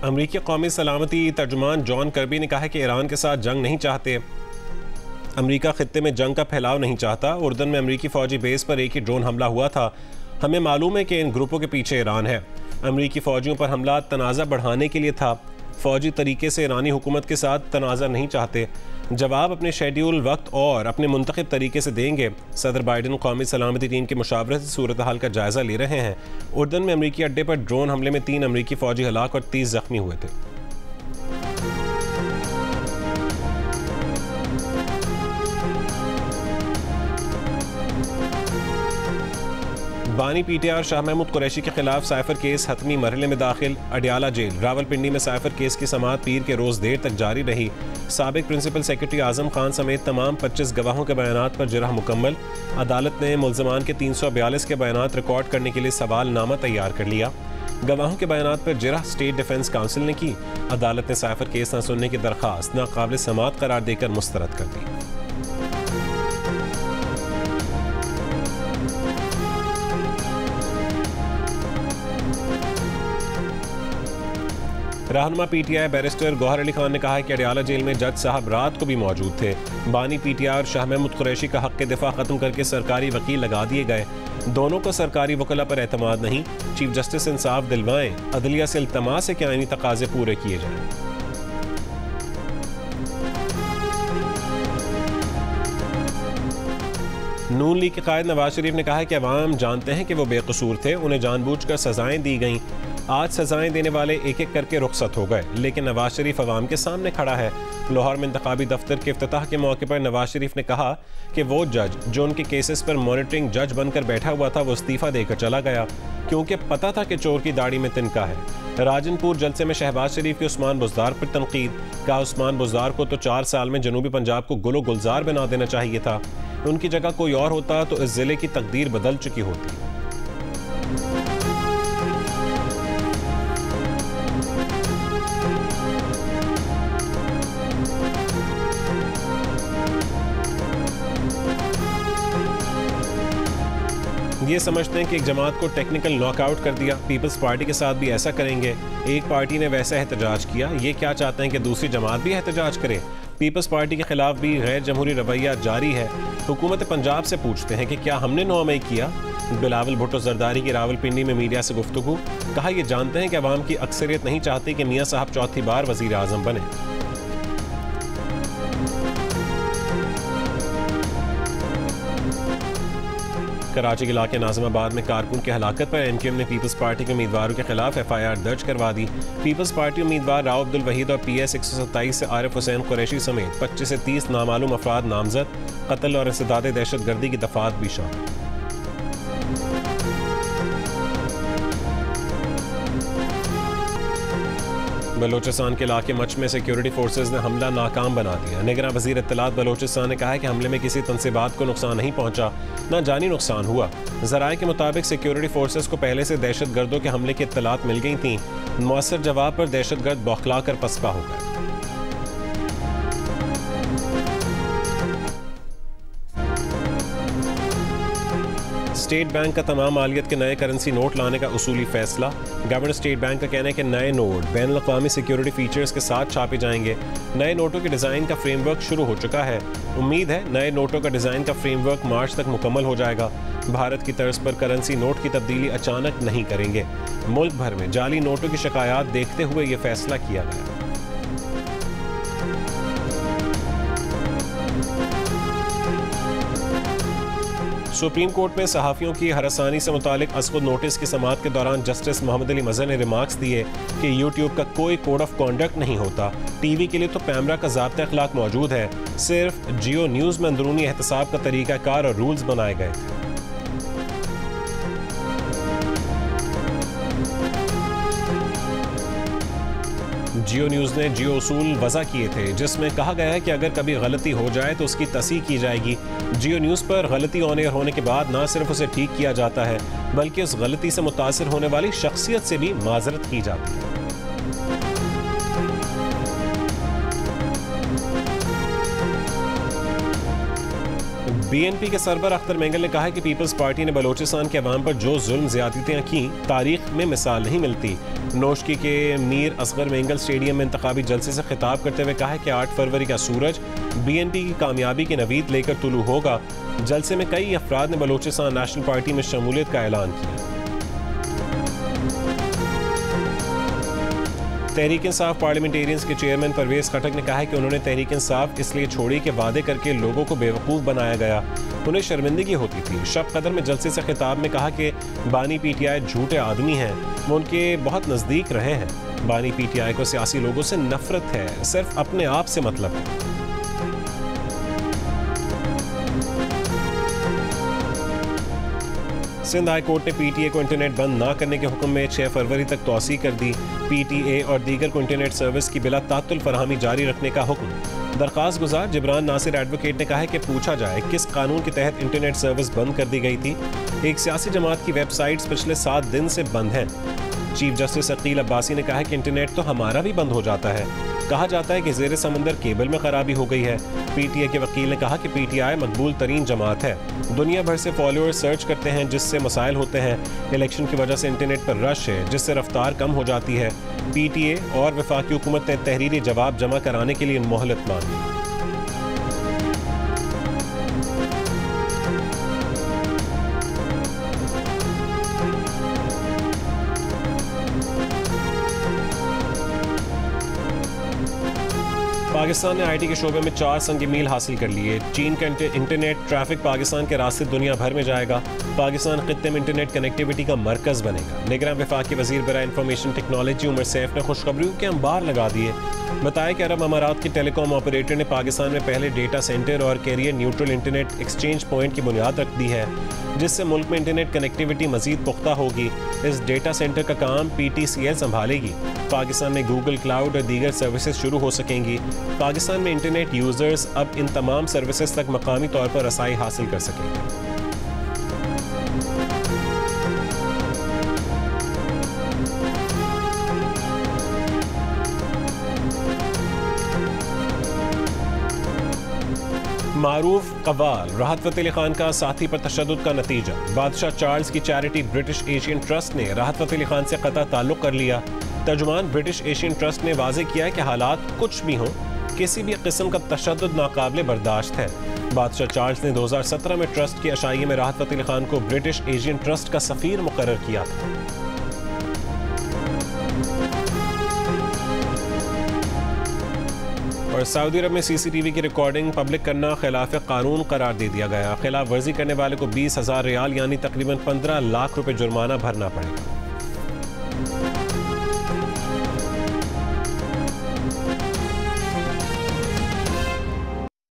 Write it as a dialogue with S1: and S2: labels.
S1: अमरीकी कौमी सलामती तर्जुमान जॉन कर्बी ने कहा है कि ईरान के साथ जंग नहीं चाहते। अमरीका खित्ते में जंग का फैलाव नहीं चाहता। उर्दन में अमरीकी फ़ौजी बेस पर एक ही ड्रोन हमला हुआ था। हमें मालूम है कि इन ग्रुपों के पीछे ईरान है। अमरीकी फ़ौजियों पर हमला तनाज़ा बढ़ाने के लिए था। फ़ौजी तरीके से ईरानी हुकूमत के साथ तनाज़ा नहीं चाहते। जवाब अपने शेड्यूल वक्त और अपने मुंतखब तरीके से देंगे। सदर बाइडन कौमी सलामती टीम की मुशावरत से सूरत हाल का जायज़ा ले रहे हैं। उर्दन में अमरीकी अड्डे पर ड्रोन हमले में 3 अमरीकी फ़ौजी हलाक और 30 ज़ख्मी हुए थे। बानी पीटीआर शाह महमूद कुरैशी के खिलाफ साइफर केस हतमी मरहले में दाखिल। अडियाला जेल रावलपिंडी में साइफर केस की समाअत पीर के रोज़ देर तक जारी रही। साबिक प्रिंसिपल सेक्रेटरी आजम खान समेत तमाम 25 गवाहों के बयानात पर जिरह मुकम्मल। अदालत ने मुल्ज़मान के 342 के बयानात रिकॉर्ड करने के लिए सवालनामा तैयार कर लिया। गवाहों के बयानात पर जिरह स्टेट डिफेंस काउंसिल ने की। अदालत ने साइफर केस न सुनने की दरख्वास्त नाकाबिल समाअत करार देकर मुस्तरद कर दी। रहनुमा पीटीआई बैरिस्टर गौहर अली खान ने कहा है कि अडियाला जेल में जज साहब रात को भी मौजूद थे। बानी पीटीआर शाह महमूद कुरैशी का हक के दिफा खत्म करके सरकारी वकील लगा दिए गए। दोनों को सरकारी वकला पर एतमाद नहीं। चीफ जस्टिस इंसाफ दिलवाएं। अदलिया से इल्तमास है कि आईनी तकाजे पूरे किए जाएं। नून लीग के कायद नवाज शरीफ ने कहा है कि अवाम जानते हैं कि वो बेकसूर थे, उन्हें जानबूझकर सजाएं दी गईं। आज सजाएं देने वाले एक एक करके रुखसत हो गए, लेकिन नवाज शरीफ अवाम के सामने खड़ा है। लाहौर में इंतखाबी दफ्तर के इफ्तिताह के मौके पर नवाज शरीफ ने कहा कि वो जज जो उनके केसेस पर मॉनिटरिंग जज बनकर बैठा हुआ था वो इस्तीफा देकर चला गया, क्योंकि पता था कि चोर की दाढ़ी में तिनका है। राजनपुर जलसे में शहबाज शरीफ के उस्मान बुज़दार पर तनकीद। कहा उस्मान बुज़दार को तो 4 साल में जनूबी पंजाब को गुलो गुलजार बना देना चाहिए था। उनकी जगह कोई और होता तो इस जिले की तकदीर बदल चुकी होती। ये समझते हैं कि एक जमात को टेक्निकल नॉकआउट कर दिया, पीपल्स पार्टी के साथ भी ऐसा करेंगे। एक पार्टी ने वैसा एहतजाज किया, ये क्या चाहते हैं कि दूसरी जमात भी एहतजाज करे? पीपल्स पार्टी के खिलाफ भी गैर जमहूरी रवैया जारी है। हुकूमत पंजाब से पूछते हैं कि क्या हमने 9 मई किया? बिलावल भुट्टो जरदारी की रावलपिंडी में मीडिया से गुफ्तगू। कहा ये जानते हैं कि अवाम की अक्सरियत नहीं चाहती कि मियाँ साहब चौथी बार वजीर आजम बने। कराची के इलाके नाज़िमाबाद में कारकुन की हलाकत पर एमक्यूएम ने पीपल्स पार्टी के उम्मीदवारों के खिलाफ FIR दर्ज करवा दी। पीपल्स पार्टी उम्मीदवार राव अब्दुल वहीद और PS 127 से आरिफ हुसैन कुरैशी समेत 25 से 30 नामालूम अफराद नामजद। कत्ल और इंसदाद दहशत गर्दी की दफात भी शामिल। बलोचिस्तान के इलाके मच में सिक्योरिटी फोर्सेज ने हमला नाकाम बना दिया। निगरान वजीर इत्तलात बलोचिस्तान ने कहा है कि हमले में किसी तनसीबात को नुकसान नहीं पहुंचा, ना जानी नुकसान हुआ। ज़राए के मुताबिक सिक्योरिटी फोर्सेज को पहले से दहशत गर्दों के हमले की इत्तलात मिल गई थीं। मुअस्सर जवाब पर दहशत गर्द बौखला कर पसपा हो गए। स्टेट बैंक का तमाम मालियत के नए करेंसी नोट लाने का उसूली फैसला। गवर्नर स्टेट बैंक का कहना है कि नए नोट बैनुल अक़वामी सिक्योरिटी फीचर्स के साथ छापे जाएंगे। नए नोटों के डिज़ाइन का फ्रेमवर्क शुरू हो चुका है। उम्मीद है नए नोटों का डिज़ाइन का फ्रेमवर्क मार्च तक मुकम्मल हो जाएगा। भारत की तर्ज पर करेंसी नोट की तब्दीली अचानक नहीं करेंगे। मुल्क भर में जाली नोटों की शिकायत देखते हुए ये फैसला किया गया। सुप्रीम कोर्ट में सहाफ़ियों की हरासानी से मुतालिक असखुद नोटिस की समाअत के दौरान जस्टिस मोहम्मद अली मज़हर ने रिमार्क्स दिए कि यूट्यूब का कोई कोड ऑफ कॉन्डक्ट नहीं होता। टीवी के लिए तो पैमरा का ज़ाब्ता अखलाक मौजूद है, सिर्फ जियो न्यूज़ में अंदरूनी एहतसाब का तरीक़ाकार और रूल्स बनाए गए थे। जियो न्यूज़ ने जियो उसूल वज़ा किए थे, जिसमें कहा गया है कि अगर कभी गलती हो जाए तो उसकी तस्हीह की जाएगी। जियो न्यूज़ पर गलती ऑन एयर होने के बाद न सिर्फ उसे ठीक किया जाता है, बल्कि उस गलती से मुतासिर होने वाली शख्सियत से भी माजरत की जाती है। BNP के सरबर अख्तर मेंगल ने कहा है कि पीपल्स पार्टी ने बलोचिस्तान के अवाम पर जो जुल्म ज्यादतियाँ की तारीख में मिसाल नहीं मिलती। नोशकी के मीर असगर मेंगल स्टेडियम में इंतखाबी जलसे से खिताब करते हुए कहा है कि 8 फरवरी का सूरज BNP की कामयाबी की नवीद लेकर तुलू होगा। जलसे में कई अफराद ने बलोचिस्तान नेशनल पार्टी में शमूलियत का ऐलान किया। तहरीक इंसाफ पार्लियामेंटेरियंस के चेयरमैन परवेज खटक ने कहा है कि उन्होंने तहरीक इंसाफ इसलिए छोड़ी कि वादे करके लोगों को बेवकूफ़ बनाया गया, उन्हें शर्मिंदगी होती थी। शब कदर में जलसे से खिताब में कहा कि बानी PTI झूठे आदमी हैं, वो उनके बहुत नज़दीक रहे हैं। बानी PTI को सियासी लोगों से नफरत है, सिर्फ अपने आप से मतलब है। सिंध हाई कोर्ट ने PTA को इंटरनेट बंद ना करने के हुक्म में 6 फरवरी तक तौसी कर दी। PTA और दीगर को इंटरनेट सर्विस की बिला तात्तुल फरहमी जारी रखने का हुक्म। दरख्वास्त गुजार जिब्रान नासिर एडवोकेट ने कहा है कि पूछा जाए किस कानून के तहत इंटरनेट सर्विस बंद कर दी गई थी। एक सियासी जमात की वेबसाइट्स पिछले 7 दिन से बंद हैं। चीफ जस्टिस अकील अब्बासी ने कहा है कि इंटरनेट तो हमारा भी बंद हो जाता है। कहा जाता है कि ज़ेरे समंदर केबल में खराबी हो गई है। PTA के वकील ने कहा कि PTI मकबूल तरीन जमात है, दुनिया भर से फॉलोअर्स सर्च करते हैं जिससे मसाइल होते हैं। इलेक्शन की वजह से इंटरनेट पर रश है जिससे रफ्तार कम हो जाती है। PTA और वफाकी हुकूमत ने तहरीरी जवाब जमा कराने के लिए मोहलत मांगी। पाकिस्तान ने IT के शोबे में 4 संग मील हासिल कर लिए। चीन का इंटरनेट ट्रैफिक पाकिस्तान के रास्ते दुनिया भर में जाएगा। पाकिस्तान खित्ते में इंटरनेट कनेक्टिविटी का मरकज़ बनेगा। निगरान वफाकी वज़ीर बराए इंफॉर्मेशन टेक्नोलॉजी उमर सैफ ने खुशखबरियों के अंबार लगा दिए। बताया कि अरब अमारात के टेलीकॉम ऑपरेटर ने पाकिस्तान में पहले डेटा सेंटर और carrier neutral internet exchange point की बुनियाद रख दी है, जिससे मुल्क में इंटरनेट कनेक्टिविटी मजीद पुख्ता होगी। इस डेटा सेंटर का काम PTCL संभालेगी। पाकिस्तान में गूगल क्लाउड और दीगर सर्विसेज शुरू हो सकेंगी। पाकिस्तान में इंटरनेट यूजर्स अब इन तमाम सर्विसेज तक मकामी तौर पर रसाई हासिल कर सकेंगे। मारूफ कव्वाल राहत फ़तेह अली खान का साथी पर तशद्दुद का नतीजा। बादशाह चार्ल्स की चैरिटी ब्रिटिश एशियन ट्रस्ट ने राहत फ़तेह अली खान से क़ता ताल्लुक़ कर लिया। तर्जुमान ब्रिटिश एशियन ट्रस्ट ने वाज़ेह किया है कि हालात कुछ भी हों, किसी भी किस्म का तशद्दुद नाकाबिले बर्दाश्त है। बादशाह चार्ल्स ने 2017 में ट्रस्ट की अशाइये में राहत फ़तेह अली खान को ब्रिटिश एशियन ट्रस्ट का सफ़ीर मुकर्रर किया था। और सऊदी अरब में CCTV की रिकॉर्डिंग पब्लिक करना खिलाफ कानून करार दे दिया गया। खिलाफ वर्जी करने वाले को 20,000 रियाल यानी तकरीबन 15 लाख रुपए जुर्माना भरना पड़ेगा।